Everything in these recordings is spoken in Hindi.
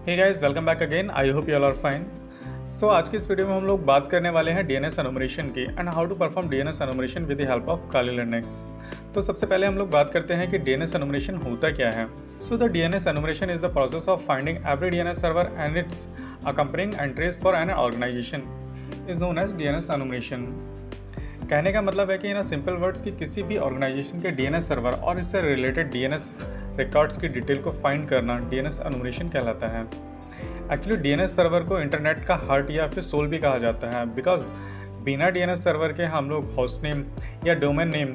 Hey guys, welcome back again. I hope you all are fine. So आज की इस वीडियो में हम लोग बात करने वाले हैं डीएनएस एनुमरेशन की and how to perform DNS enumeration with the help of Kali Linux. तो सबसे पहले हम लोग बात करते हैं कि डीएनएस एनुमरेशन होता क्या है। So the DNS enumeration is the process of finding every DNS server and its accompanying entries for an organization is known as DNS enumeration. कहने का मतलब है कि इन सिंपल वर्ड्स की किसी भी ऑर्गेनाइजेशन के डीएनएस सर्वर और इससे रिलेटेड डीएनएस रिकॉर्ड्स की डिटेल को फाइंड करना डीएनएस एनुमरेशन कहलाता है। एक्चुअली डीएनएस सर्वर को इंटरनेट का हार्ट या फिर सोल भी कहा जाता है, बिकॉज बिना डीएनएस सर्वर के हम लोग होस्ट नेम या domain name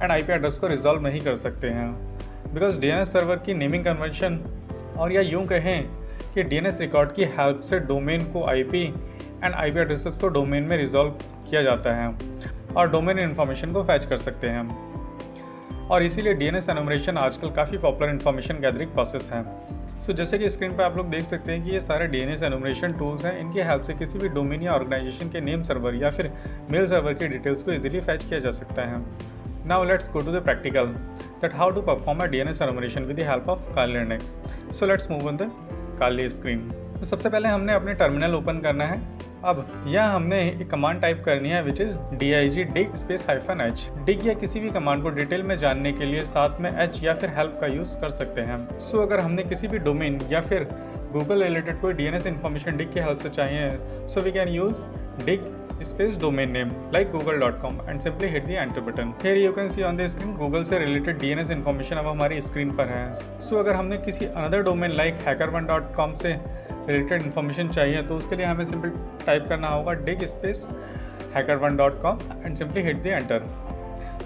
and IP address को रिजॉल्व नहीं कर सकते हैं। बिकॉज डीएनएस सर्वर की नेमिंग कन्वेंशन और या यूँ कहें कि डीएनएस रिकॉर्ड की हेल्प से डोमेन को आईपी एंड आईपी एड्रेसेस को डोमेन में रिजॉल्व किया जाता है और डोमेन इन्फॉर्मेशन को फैच कर सकते हैं। और इसीलिए डीएनएस एनुमरेशन आजकल काफ़ी पॉपुलर इन्फॉर्मेशन गैदरिंग प्रोसेस है। सो जैसे कि स्क्रीन पर आप लोग देख सकते हैं कि ये सारे डीएनएस एनुमरेशन टूल्स हैं। इनकी हेल्प से किसी भी डोमेन या ऑर्गेनाइजेशन के नेम सर्वर या फिर मेल सर्वर की डिटेल्स को इजीली फैच किया जा सकता है। Now let's go to the practical that how to perform a DNS enumeration with the help of Kali Linux. So let's move on the Kali screen. तो सबसे पहले हमने अपने टर्मिनल ओपन करना है। अब यह हमने एक कमांड टाइप करनी है which is dig space -h। dig या किसी भी कमांड को डिटेल में जानने के लिए साथ में h या फिर हेल्प का यूज़ कर सकते हैं। सो अगर हमने किसी भी डोमेन या फिर गूगल रिलेटेड कोई डीएनएस इन्फॉर्मेशन dig की हेल्प से चाहिए, so we can use dig space domain name like google.com and simply hit the enter button. Here you can see on the screen Google से रिलेटेड डीएनएस इन्फॉर्मेशन अब हमारी स्क्रीन पर है। सो अगर हमने किसी अनदर डोमेन लाइक hackerone.com से रिलेटेड इन्फॉर्मेशन चाहिए तो उसके लिए हमें सिंपल टाइप करना होगा dig space hackerone.com and simply hit the enter.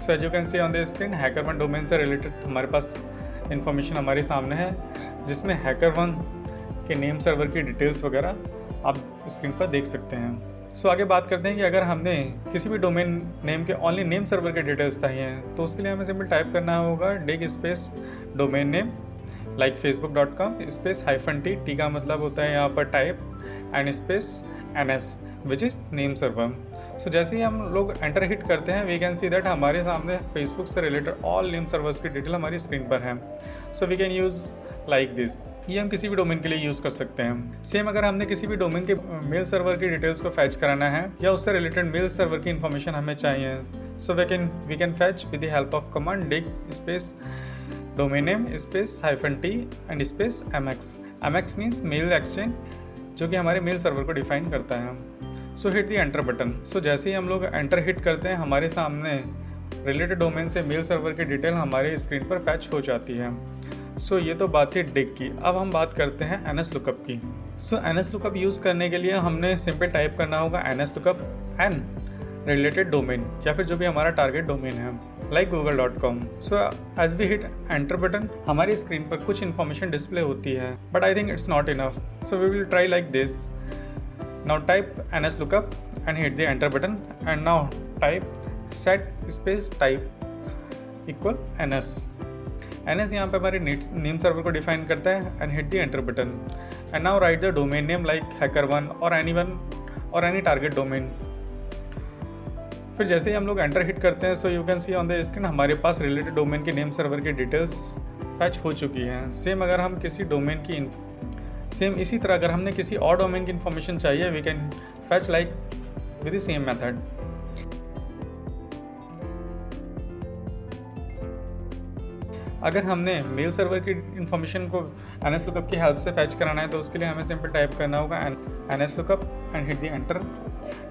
So as you can see on the screen HackerOne domain से रिलेटेड हमारे पास इन्फॉर्मेशन हमारे सामने है, जिसमें HackerOne के नेम सर्वर की डिटेल्स वगैरह आप स्क्रीन पर देख सकते हैं। सो आगे बात करते हैं कि अगर हमने किसी भी डोमेन नेम के ओनली नेम सर्वर के डिटेल्स चाहिए तो उसके लिए हमें सिंपल टाइप करना होगा dig space domain name like facebook.com space -t का मतलब होता है यहाँ पर type and space ns which is name server. So जैसे ही हम लोग एंटर हिट करते हैं वी कैन सी दैट हमारे सामने फेसबुक से रिलेटेड ऑल नेम सर्वर्स की डिटेल हमारी स्क्रीन पर है। So we can use like this. ये हम किसी भी डोमेन के लिए यूज़ कर सकते हैं। सेम अगर हमने किसी भी डोमेन के मेल सर्वर की डिटेल्स को फैच कराना है या उससे रिलेटेड मेल सर्वर की इन्फॉर्मेशन हमें चाहिए, so we can fetch with the help of command dig space domain name space -t and space mx means mail exchange, जो कि हमारे मेल सर्वर को डिफाइन करता है। So hit the enter button. So जैसे ही हम लोग एंटर हिट करते हैं हमारे सामने रिलेटेड डोमेन से मेल सर्वर की डिटेल हमारे स्क्रीन पर फैच हो जाती है। सो ये तो बात थी dig की। अब हम बात करते हैं ns lookup की। सो ns lookup यूज़ करने के लिए हमने सिंपल टाइप करना होगा ns lookup and related domain या फिर जो भी हमारा टारगेट डोमेन है like google.com। So as we hit enter button हमारी स्क्रीन पर कुछ इन्फॉर्मेशन डिस्प्ले होती है, but I think it's not enough. So we will try like this. Now type ns lookup and hit the enter button and now type set space type equal ns यहाँ पे हमारे नेम सर्वर को डिफाइन करता है and hit the enter button and now right the domain name like HackerOne और एनी टारगेट डोमेन। फिर जैसे ही हम लोग एंटर हिट करते हैं so you can see on the screen हमारे पास रिलेटेड डोमेन के नेम सर्वर की डिटेल्स फैच हो चुकी हैं। सेम अगर हम किसी डोमेन की इसी तरह अगर हमने किसी और डोमेन की इन्फॉर्मेशन चाहिए we can fetch like with the same method. अगर हमने मेल सर्वर की इन्फॉर्मेशन को ns lookup की हेल्प से फैच कराना है तो उसके लिए हमें सिंपल टाइप करना होगा ns lookup and hit the enter.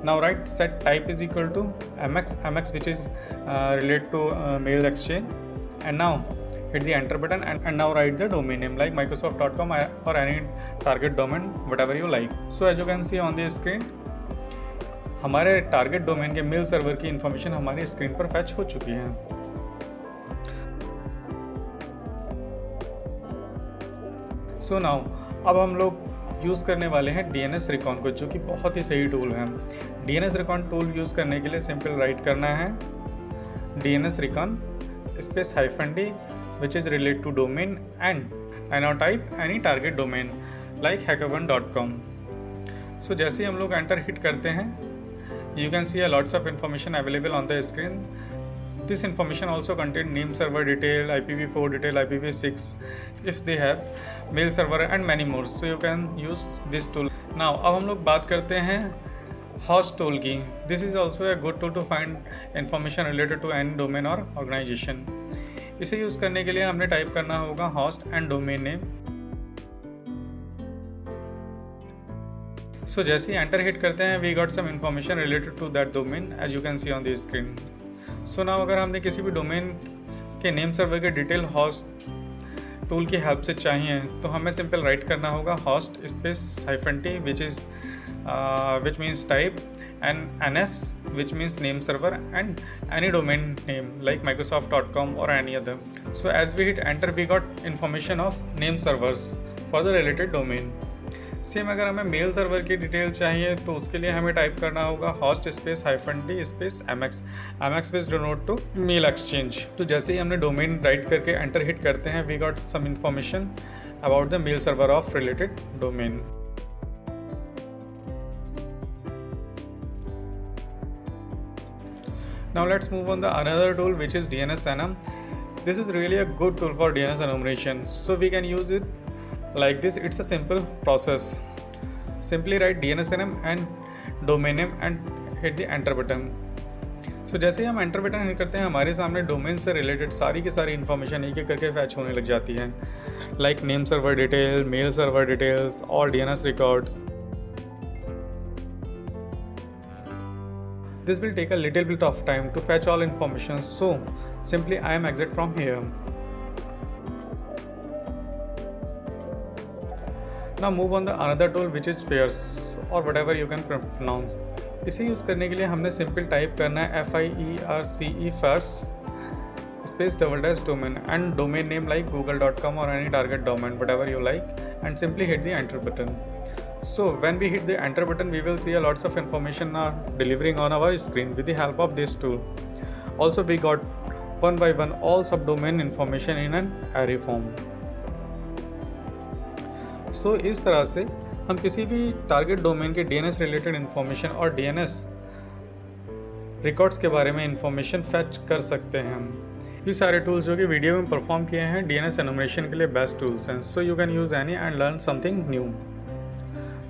Now right set type is equal to mx which is related to mail exchange and now hit the enter button and now write the domain name like microsoft.com or any target domain whatever you like। So as you can see on the screen हमारे टारगेट डोमेन के मेल सर्वर की इन्फॉर्मेशन हमारी स्क्रीन पर फैच हो चुकी है। सो नाउ अब हम लोग यूज़ करने वाले हैं DNS Recon को, जो कि बहुत ही सही टूल है। DNS Recon टूल यूज़ करने के लिए सिंपल राइट करना है DNS Recon space -d which is relate to domain and now type any target domain like HackerOne.com। सो जैसे ही हम लोग एंटर हिट करते हैं you can see lots of information available on the screen This information also contain name server detail, IPv4 detail, IPv6 if they have, mail server and many more. So you can use this tool. Now अब हम लोग बात करते हैं host tool की. This is also a good tool to find information related to any domain or organization. इसे यूज़ करने के लिए हमने टाइप करना होगा host and domain name. So जैसे ही एंटर हिट करते हैं, we got some information related to that domain as you can see on the screen. So now अगर हमने किसी भी डोमेन के नेम सर्वर के डिटेल होस्ट टूल की हेल्प से चाहिए तो हमें सिंपल राइट करना होगा host space -t which means type and NS which means name server and any domain name like microsoft.com और any other. So as we hit enter we got information of name servers for the related domain. Same अगर हमें मेल सर्वर की डिटेल चाहिए तो उसके लिए हमें टाइप करना होगा host space -t space mx which denote to mail exchange. तो जैसे ही हमने डोमेन राइट करके एंटर हिट करते हैं, we got some information about the mail server of related domain. Now let's move on the another tool which is DNS:NM. This is really a good tool for DNS enumeration. So we can use it like this. It's a simple process. Simply write DNS:NM and domain name and hit the enter button. So जैसे ही हम एंटर बटन हिट करते हैं, हमारे सामने डोमेन से रिलेटेड सारी की सारी इन्फॉर्मेशन एक एक करके फैच होने लग जाती है, like name server detail, mail server details और DNS records. This will take a little bit of time to fetch all information, so simply I am exit from here. Now move on the another tool which is Fairs or whatever you can pronounce. इसे यूज़ करने के लिए हमने सिंपल टाइप करना है FIERCE Fairs space /domain and domain name like google.com or any target domain whatever you like and simply hit the enter button. So when we hit the enter button, we will see a lots of information delivering on our screen with the help of this tool. Also we got one by one all subdomain information in an array form. So इस तरह से हम किसी भी टारगेट डोमेन के DNS रिलेटेड इन्फॉर्मेशन और DNS रिकॉर्ड्स के बारे में इंफॉर्मेशन फैच कर सकते हैं. ये सारे टूल्स जो कि वीडियो में परफॉर्म किए हैं DNS एनुमरेशन के लिए बेस्ट टूल्स हैं. So you can use any and learn something new.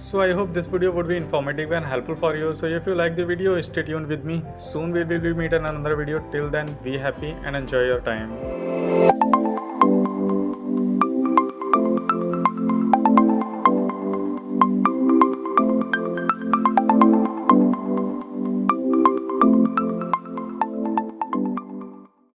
So I hope this video would be informative and helpful for you. So if you like the video, stay tuned with me. Soon we will meet in another video. Till then, be happy and enjoy your time.